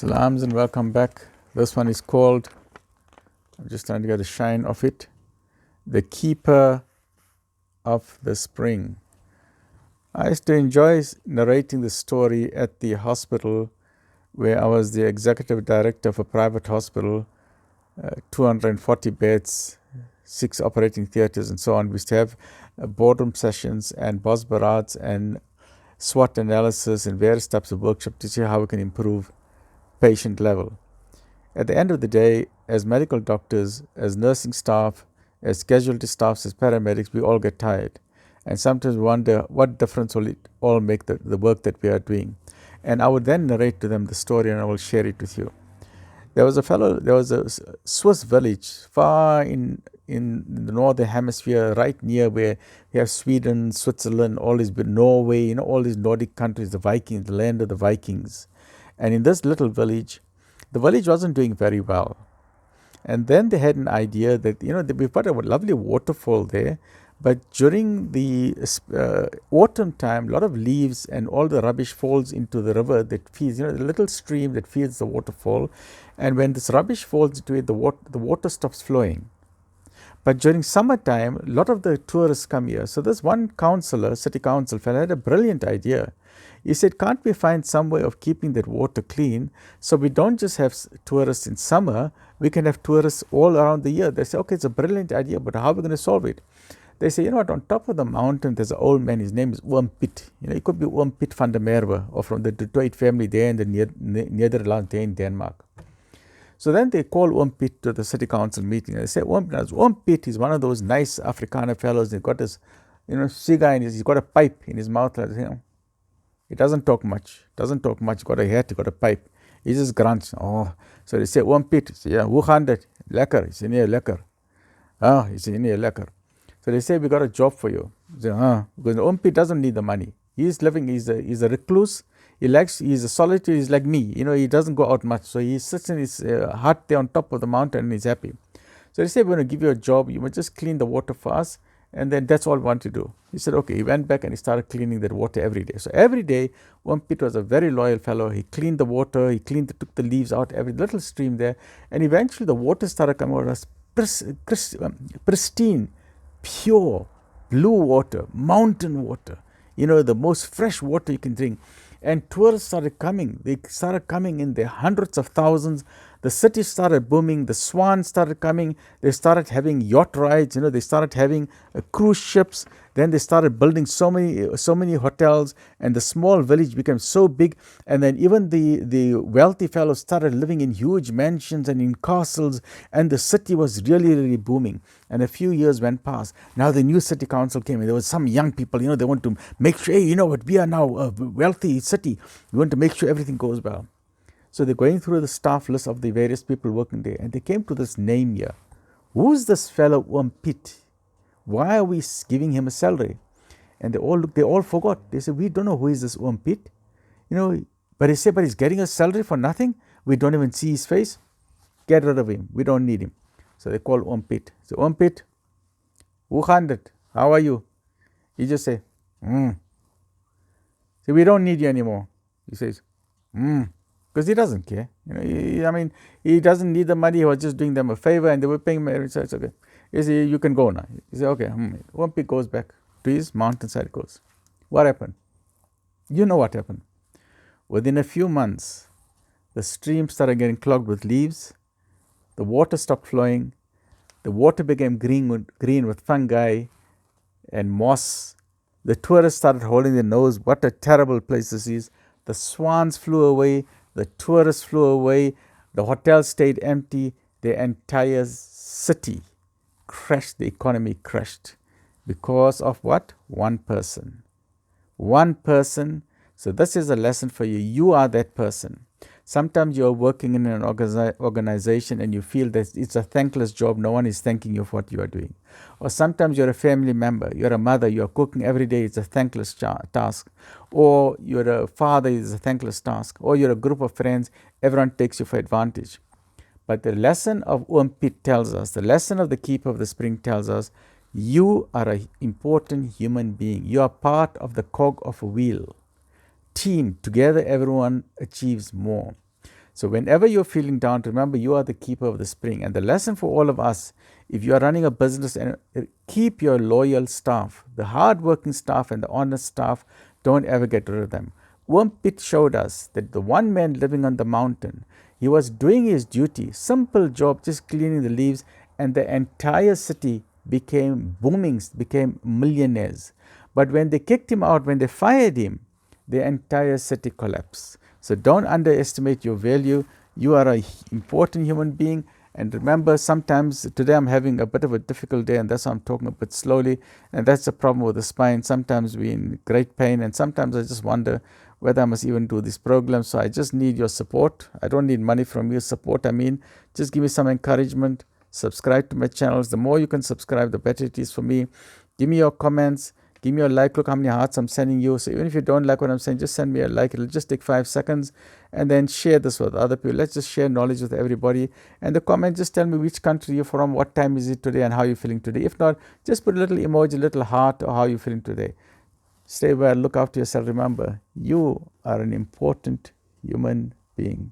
Salams and welcome back. This one is called, I'm just trying to get a shine of it, The Keeper of the Spring. I used to enjoy narrating the story at the hospital where I was the executive director of a private hospital, 240 beds, 6 operating theaters and so on. We used to have boardroom sessions and boss barats and SWOT analysis and various types of workshops to see how we can improve patient level. At the end of the day, as medical doctors, as nursing staff, as casualty staffs, as paramedics, we all get tired. And sometimes we wonder what difference will it all make the work that we are doing. And I would then narrate to them the story and I will share it with you. There was a Swiss village far in the northern hemisphere, right near where we have Sweden, Switzerland, all these, Norway, all these Nordic countries, the Vikings, the land of the Vikings. And in this little village, the village wasn't doing very well. And then they had an idea that, we've got a lovely waterfall there, but during the autumn time, a lot of leaves and all the rubbish falls into the river that feeds, the little stream that feeds the waterfall. And when this rubbish falls into it, the water stops flowing. But during summertime, a lot of the tourists come here. So this one councillor, city council fellow, had a brilliant idea. He said, can't we find some way of keeping that water clean so we don't just have tourists in summer, we can have tourists all around the year. They say, okay, it's a brilliant idea, but how are we going to solve it? They say, what, on top of the mountain, there's an old man, his name is Oom Piet. It could be Oom Piet van der Merwe, or from the Detroit family there in the Nederland there in Denmark. So then they call Oom Piet to the city council meeting. They say, Oom Piet is one of those nice Afrikaner fellows. He's got his, cigar in he's got a pipe in his mouth. He doesn't talk much. Got a hat, got a pipe. He just grunts. Oh, so they say, Oom Piet. Yeah, hoe gaan dit? Lekker. He said, yeah, lekker. He said, yeah, lekker. So they say, we got a job for you. He said, because Oom Piet doesn't need the money. He's living, he's a recluse. He's a solitude, he's like me. He doesn't go out much. So he sits in his hut there on top of the mountain and he's happy. So they say, we're going to give you a job. You must just clean the water for us. And then that's all we want to do. He said, okay. He went back and he started cleaning that water every day. So every day, Oom Piet was a very loyal fellow. He cleaned the water. Took the leaves out, every little stream there. And eventually the water started coming out as pristine, pure, blue water, mountain water. The most fresh water you can drink. And tourists started coming. They started coming in their hundreds of thousands. The city started booming. The swans started coming. They started having yacht rides. They started having cruise ships. Then they started building so many hotels. And the small village became so big. And then even the wealthy fellows started living in huge mansions and in castles. And the city was really, really booming. And a few years went past. Now the new city council came in. There was some young people, they want to make sure, hey, what, we are now a wealthy city. We want to make sure everything goes well. So they're going through the staff list of the various people working there. And they came to this name here. Who's this fellow Oom Piet? Why are we giving him a salary? And they all forgot. They said, we don't know who is this Oom Piet. But they said, but he's getting a salary for nothing. We don't even see his face. Get rid of him. We don't need him. So they call Oom Piet. So Oom Piet, hoe gaan dit? How are you? He just say, So we don't need you anymore. He says, because he doesn't care. He doesn't need the money. He was just doing them a favor and they were paying him. So it's okay. He said, you can go now. He said, okay. Oom Piet goes back to his mountainside goes. What happened? You know what happened. Within a few months, the stream started getting clogged with leaves. The water stopped flowing. The water became green with fungi and moss. The tourists started holding their nose. What a terrible place this is. The swans flew away. The tourists flew away. The hotel stayed empty. The entire city crashed. The economy crashed. Because of what? One person. One person. So this is a lesson for you. You are that person. Sometimes you're working in an organization and you feel that it's a thankless job. No one is thanking you for what you are doing. Or sometimes you're a family member. You're a mother. You're cooking every day. It's a thankless task. Or you're a father. It's a thankless task. Or you're a group of friends. Everyone takes you for advantage. But the lesson of Oom Piet tells us, the lesson of the Keeper of the Spring tells us, you are an important human being. You are part of the cog of a wheel. Team, together everyone achieves more. So whenever you're feeling down, remember you are the keeper of the spring. And the lesson for all of us, if you are running a business, and keep your loyal staff, the hardworking staff and the honest staff, don't ever get rid of them. Worm Pitt showed us that the one man living on the mountain, he was doing his duty, simple job, just cleaning the leaves, and the entire city became booming, became millionaires. But when they kicked him out, when they fired him, the entire city collapsed. So don't underestimate your value. You are an important human being. And remember, sometimes, today I'm having a bit of a difficult day, and that's why I'm talking a bit slowly. And that's the problem with the spine. Sometimes we're in great pain, and sometimes I just wonder whether I must even do this program. So I just need your support. I don't need money from you. Support, I mean, just give me some encouragement. Subscribe to my channels. The more you can subscribe, the better it is for me. Give me your comments. Give me a like. Look how many hearts I'm sending you. So even if you don't like what I'm saying, just send me a like. It'll just take 5 seconds. And then share this with other people. Let's just share knowledge with everybody. And the comment, just tell me which country you're from, what time is it today, and how you're feeling today. If not, just put a little emoji, a little heart, or how you're feeling today. Stay well. Look after yourself. Remember, you are an important human being.